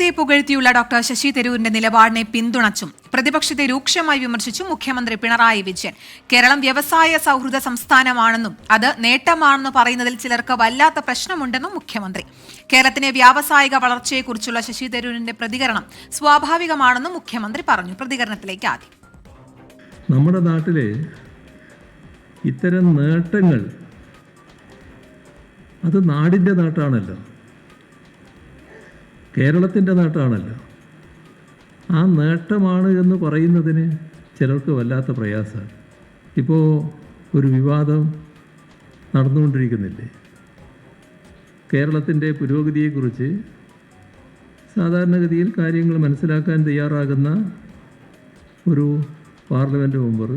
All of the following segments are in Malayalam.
കേരളത്തെ പുകഴ്ത്തിയുള്ള ഡോക്ടർ ശശി തരൂരിന്റെ നിലപാടിനെ പിന്തുണച്ചും പ്രതിപക്ഷത്തെ രൂക്ഷമായി വിമർശിച്ചും മുഖ്യമന്ത്രി പിണറായി വിജയൻ. കേരളം വ്യവസായ സൗഹൃദ സംസ്ഥാനമാണെന്നും അത് നേട്ടമാണെന്ന് പറയുന്നതിൽ ചിലർക്ക് വല്ലാത്ത പ്രശ്നമുണ്ടെന്നും മുഖ്യമന്ത്രി. കേരളത്തിന്റെ വ്യാവസായിക വളർച്ചയെക്കുറിച്ചുള്ള ശശി തരൂരിന്റെ പ്രതികരണം സ്വാഭാവികമാണെന്നും മുഖ്യമന്ത്രി പറഞ്ഞു. പ്രതികരണത്തിലേക്ക് ആദ്യം. നമ്മുടെ നാട്ടിലെ ഇത്തരം നേട്ടങ്ങൾ അത് നാടിൻ്റെ നേട്ടമാണല്ലോ, കേരളത്തിൻ്റെ നേട്ടമാണല്ലോ. ആ നേട്ടമാണ് എന്ന് പറയുന്നതിന് ചിലർക്ക് വല്ലാത്ത പ്രയാസമാണ്. ഇപ്പോൾ ഒരു വിവാദം നടന്നുകൊണ്ടിരിക്കുന്നില്ലേ? കേരളത്തിൻ്റെ പുരോഗതിയെക്കുറിച്ച് സാധാരണഗതിയിൽ കാര്യങ്ങൾ മനസ്സിലാക്കാൻ തയ്യാറാകുന്ന ഒരു പാർലമെൻറ്റ് മെമ്പർ,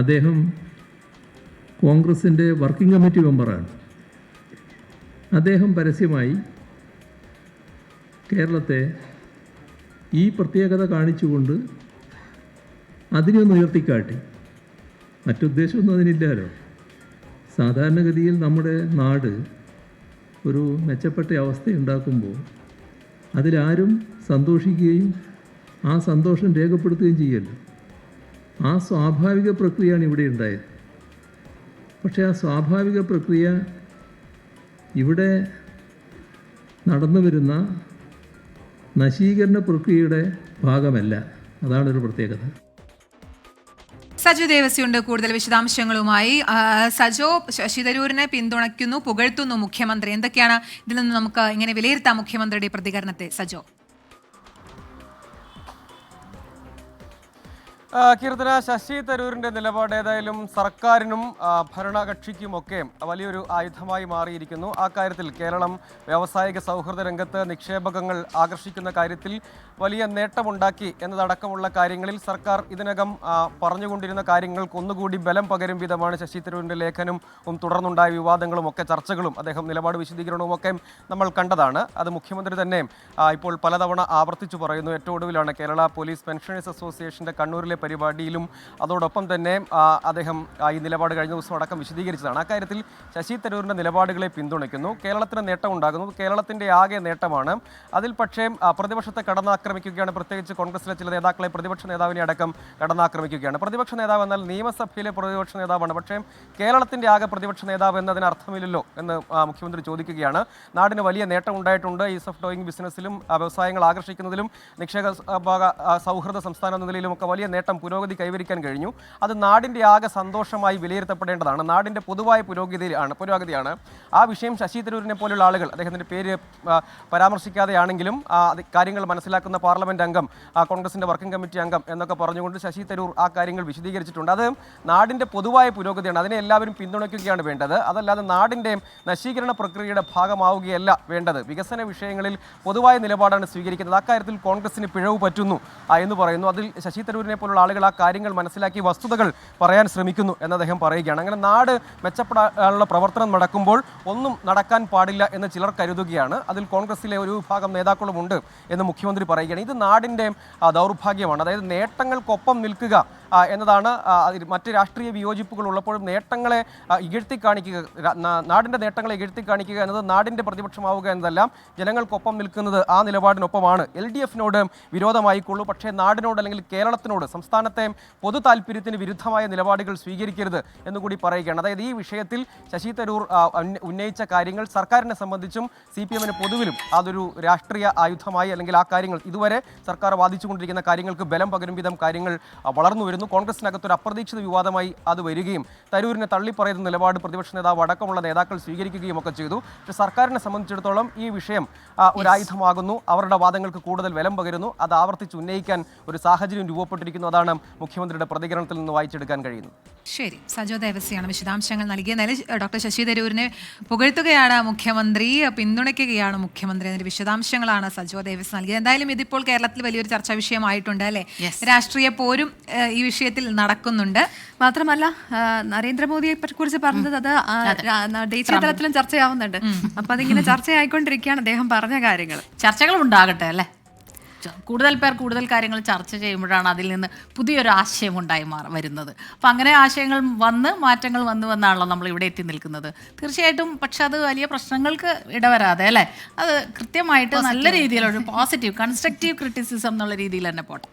അദ്ദേഹം കോൺഗ്രസിൻ്റെ വർക്കിംഗ് കമ്മിറ്റി മെമ്പറാണ്. അദ്ദേഹം പരസ്യമായി കേരളത്തെ ഈ പ്രത്യേകത കാണിച്ചുകൊണ്ട് അതിനൊന്ന് ഉയർത്തിക്കാട്ടി. മറ്റുദ്ദേശമൊന്നും അതിനില്ലല്ലോ. സാധാരണഗതിയിൽ നമ്മുടെ നാട് ഒരു മെച്ചപ്പെട്ട അവസ്ഥയുണ്ടാക്കുമ്പോൾ അതിലാരും സന്തോഷിക്കുകയും ആ സന്തോഷം രേഖപ്പെടുത്തുകയും ചെയ്യല്ലോ. ആ സ്വാഭാവിക പ്രക്രിയയാണ് ഇവിടെ ഉണ്ടായത്. പക്ഷേ ആ സ്വാഭാവിക പ്രക്രിയ ഇവിടെ നടന്നു വരുന്ന നശീകരണ പ്രക്രിയയുടെ ഭാഗമല്ല. അതാണൊരു പ്രത്യേകത. സജോ ദേവസ്യുണ്ട് കൂടുതൽ വിശദാംശങ്ങളുമായി. സജോ, ശശി തരൂരിനെ പിന്തുണയ്ക്കുന്നു, പുകഴ്ത്തുന്നു മുഖ്യമന്ത്രി. എന്തൊക്കെയാണ് ഇതിൽ നിന്ന് നമുക്ക് ഇങ്ങനെ വിലയിരുത്താം മുഖ്യമന്ത്രിയുടെ പ്രതികരണത്തെ? സജോ. കീർത്തന, ശശി തരൂരിൻ്റെ നിലപാട് ഏതായാലും സർക്കാരിനും ഭരണകക്ഷിക്കുമൊക്കെ വലിയൊരു ആയുധമായി മാറിയിരിക്കുന്നു. ആ കാര്യത്തിൽ കേരളം വ്യാവസായിക സൗഹൃദ രംഗത്ത് നിക്ഷേപകങ്ങൾ ആകർഷിക്കുന്ന കാര്യത്തിൽ വലിയ നേട്ടമുണ്ടാക്കി എന്നതടക്കമുള്ള കാര്യങ്ങളിൽ സർക്കാർ ഇതിനകം പറഞ്ഞുകൊണ്ടിരുന്ന കാര്യങ്ങൾക്ക് ഒന്നുകൂടി ബലം പകരും വിധമാണ് ശശി തരൂരിൻ്റെ ലേഖനവും തുടർന്നുണ്ടായ വിവാദങ്ങളും ഒക്കെ ചർച്ചകളും അദ്ദേഹം നിലപാട് വിശദീകരണവും ഒക്കെ നമ്മൾ കണ്ടതാണ്. അത് മുഖ്യമന്ത്രി തന്നെ ഇപ്പോൾ പലതവണ ആവർത്തിച്ചു പറയുന്നു. ഏറ്റവും ഒടുവിലാണ് കേരള പോലീസ് പെൻഷനേഴ്സ് അസോസിയേഷൻ്റെ കണ്ണൂരിലെ പരിപാടിയിലും അതോടൊപ്പം തന്നെ അദ്ദേഹം ഈ നിലപാട് കഴിഞ്ഞ ദിവസം അടക്കം വിശദീകരിച്ചതാണ്. അക്കാര്യത്തിൽ ശശി തരൂരിൻ്റെ നിലപാടുകളെ പിന്തുണയ്ക്കുന്നു. കേരളത്തിന് നേട്ടം ഉണ്ടാകുന്നത് കേരളത്തിൻ്റെ ആകെ നേട്ടമാണ്. അതിൽ പക്ഷേ പ്രതിപക്ഷത്തെ കടന്നാക്രമിക്കുകയാണ്. പ്രത്യേകിച്ച് കോൺഗ്രസിലെ ചില നേതാക്കളെ, പ്രതിപക്ഷ നേതാവിനെ അടക്കം കടന്നാക്രമിക്കുകയാണ്. പ്രതിപക്ഷ നേതാവ് എന്നാൽ നിയമസഭയിലെ പ്രതിപക്ഷ നേതാവാണ്. പക്ഷേ കേരളത്തിൻ്റെ ആകെ പ്രതിപക്ഷ നേതാവ് എന്നതിന് അർത്ഥമില്ലല്ലോ എന്ന് മുഖ്യമന്ത്രി ചോദിക്കുകയാണ്. നാടിന് വലിയ നേട്ടം ഉണ്ടായിട്ടുണ്ട്. ഈസ് ഓഫ് ഡൂയിങ് ബിസിനസ്സിലും വ്യവസായങ്ങൾ ആകർഷിക്കുന്നതിലും നിക്ഷേപ സൗഹൃദ സംസ്ഥാനം എന്ന നിലയിലുമൊക്കെ വലിയ നേട്ടം, പുരോഗതി കൈവരിക്കാൻ കഴിഞ്ഞു. അത് നാടിൻ്റെ ആകെ സന്തോഷമായി വിലയിരുത്തപ്പെടേണ്ടതാണ്. നാടിൻ്റെ പൊതുവായ പുരോഗതിയാണ്. ആ വിഷയം ശശി തരൂരിനെ പോലുള്ള ആളുകൾ, അദ്ദേഹത്തിൻ്റെ പേര് പരാമർശിക്കാതെയാണെങ്കിലും കാര്യങ്ങൾ മനസ്സിലാക്കുന്ന പാർലമെൻറ്റ് അംഗം, കോൺഗ്രസിൻ്റെ വർക്കിംഗ് കമ്മിറ്റി അംഗം എന്നൊക്കെ പറഞ്ഞുകൊണ്ട് ശശി തരൂർ ആ കാര്യങ്ങൾ വിശദീകരിച്ചിട്ടുണ്ട്. അത് നാടിൻ്റെ പൊതുവായ പുരോഗതിയാണ്. അതിനെ എല്ലാവരും പിന്തുണയ്ക്കുകയാണ് വേണ്ടത്. അതല്ലാതെ നാടിൻ്റെ നശീകരണ പ്രക്രിയയുടെ ഭാഗമാവുകയല്ല വേണ്ടത്. വികസന വിഷയങ്ങളിൽ പൊതുവായ നിലപാടാണ് സ്വീകരിക്കുന്നത്. അക്കാര്യത്തിൽ കോൺഗ്രസിന് പിഴവ് പറ്റുന്നു എന്ന് പറയുന്നു. അതിൽ ശശി തരൂരിനെ പോലുള്ള ആളുകൾ ആ കാര്യങ്ങൾ മനസ്സിലാക്കി വസ്തുതകൾ പറയാൻ ശ്രമിക്കുന്നു എന്ന് അദ്ദേഹം പറയുകയാണ്. അങ്ങനെ നാട് മെച്ചപ്പെടാനുള്ള പ്രവർത്തനം നടക്കുമ്പോൾ ഒന്നും നടക്കാൻ പാടില്ല എന്ന് ചിലർ കരുതുകയാണ്. അതിൽ കോൺഗ്രസിലെ ഒരു വിഭാഗം നേതാക്കളുമുണ്ട് എന്ന് മുഖ്യമന്ത്രി പറയുകയാണ്. ഇത് നാടിൻ്റെ ദൗർഭാഗ്യമാണ്. അതായത് നേട്ടങ്ങൾക്കൊപ്പം നിൽക്കുക എന്നതാണ്. മറ്റ് രാഷ്ട്രീയ വിയോജിപ്പുകൾ ഉള്ളപ്പോഴും നേട്ടങ്ങളെ ഇകഴ്ത്തി കാണിക്കുക, നാടിൻ്റെ നേട്ടങ്ങളെ ഇകഴ്ത്തി കാണിക്കുക എന്നത് നാടിൻ്റെ പ്രതിപക്ഷമാവുക എന്നതെല്ലാം ജനങ്ങൾക്കൊപ്പം നിൽക്കുന്നത് ആ നിലപാടിനൊപ്പമാണ്. LDFനോട് വിരോധമായിക്കൊള്ളൂ, പക്ഷേ നാടിനോട് അല്ലെങ്കിൽ കേരളത്തിനോട്, സംസ്ഥാനത്തെ പൊതു താല്പര്യത്തിന് വിരുദ്ധമായ നിലപാടുകൾ സ്വീകരിക്കരുത് എന്നുകൂടി പറയുകയാണ്. അതായത് ഈ വിഷയത്തിൽ ശശി തരൂർ ഉന്നയിച്ച കാര്യങ്ങൾ സർക്കാരിനെ സംബന്ധിച്ചും CPMന് പൊതുവിലും അതൊരു രാഷ്ട്രീയ ആയുധമായി, അല്ലെങ്കിൽ ആ കാര്യങ്ങൾ ഇതുവരെ സർക്കാർ വാദിച്ചുകൊണ്ടിരിക്കുന്ന കാര്യങ്ങൾക്ക് ബലം പകരും വിധം കാര്യങ്ങൾ വളർന്നു വരുന്നു. കോൺഗ്രസിനകത്തൊരു അപ്രതീക്ഷിത വിവാദമായി അത് വരികയും തരൂരിനെ തള്ളിപ്പറയുന്ന നിലപാട് പ്രതിപക്ഷ നേതാവ് അടക്കമുള്ള നേതാക്കൾ സ്വീകരിക്കുകയും ഒക്കെ ചെയ്തു. പക്ഷേ സർക്കാരിനെ സംബന്ധിച്ചിടത്തോളം ഈ വിഷയം ഒരായുധമാകുന്നു. അവരുടെ വാദങ്ങൾക്ക് കൂടുതൽ ബലം പകരുന്നു. അത് ആവർത്തിച്ച് ഉന്നയിക്കാൻ ഒരു സാഹചര്യം രൂപപ്പെട്ടിരിക്കുന്നു. അതാണ് മുഖ്യമന്ത്രിയുടെ പ്രതികരണത്തിൽ നിന്ന് വായിച്ചെടുക്കാൻ കഴിയുന്നത്. ശരി, സജോ ദേവസ്യാണ് വിശദാംശങ്ങൾ നൽകിയത്. ഡോക്ടർ ശശി തരൂരിനെ പുകഴ്ത്തുകയാണ് മുഖ്യമന്ത്രി, പിന്തുണയ്ക്കുകയാണ് മുഖ്യമന്ത്രി. അതിന്റെ വിശദാംശങ്ങളാണ് സജോ ദേവസ് നൽകിയത്. എന്തായാലും ഇതിപ്പോൾ കേരളത്തിൽ വലിയൊരു ചർച്ചാ വിഷയമായിട്ടുണ്ട് അല്ലേ? രാഷ്ട്രീയ പോരും ഈ വിഷയത്തിൽ നടക്കുന്നുണ്ട്. മാത്രമല്ല നരേന്ദ്രമോദിയെ കുറിച്ച് പറഞ്ഞത് അത് ദേശീയ തലത്തിലും ചർച്ചയാവുന്നുണ്ട്. അപ്പൊ അതിങ്ങനെ ചർച്ചയായിക്കൊണ്ടിരിക്കുകയാണ് അദ്ദേഹം പറഞ്ഞ കാര്യങ്ങൾ. ചർച്ചകൾ ഉണ്ടാകട്ടെ അല്ലേ? കൂടുതൽ പേർ കൂടുതൽ കാര്യങ്ങൾ ചർച്ച ചെയ്യുമ്പോഴാണ് അതിൽ നിന്ന് പുതിയൊരു ആശയം ഉണ്ടായി വരുന്നത്. അപ്പം അങ്ങനെ ആശയങ്ങൾ മാറ്റങ്ങൾ വന്നാണല്ലോ നമ്മൾ ഇവിടെ എത്തി നിൽക്കുന്നത്. തീർച്ചയായിട്ടും പക്ഷെ അത് വലിയ പ്രശ്നങ്ങൾക്ക് ഇടവരാതെ അല്ലേ, അത് കൃത്യമായിട്ട് നല്ല രീതിയിലൊരു പോസിറ്റീവ് കൺസ്ട്രക്റ്റീവ് ക്രിറ്റിസിസം എന്നുള്ള രീതിയിൽ തന്നെ പോട്ടെ.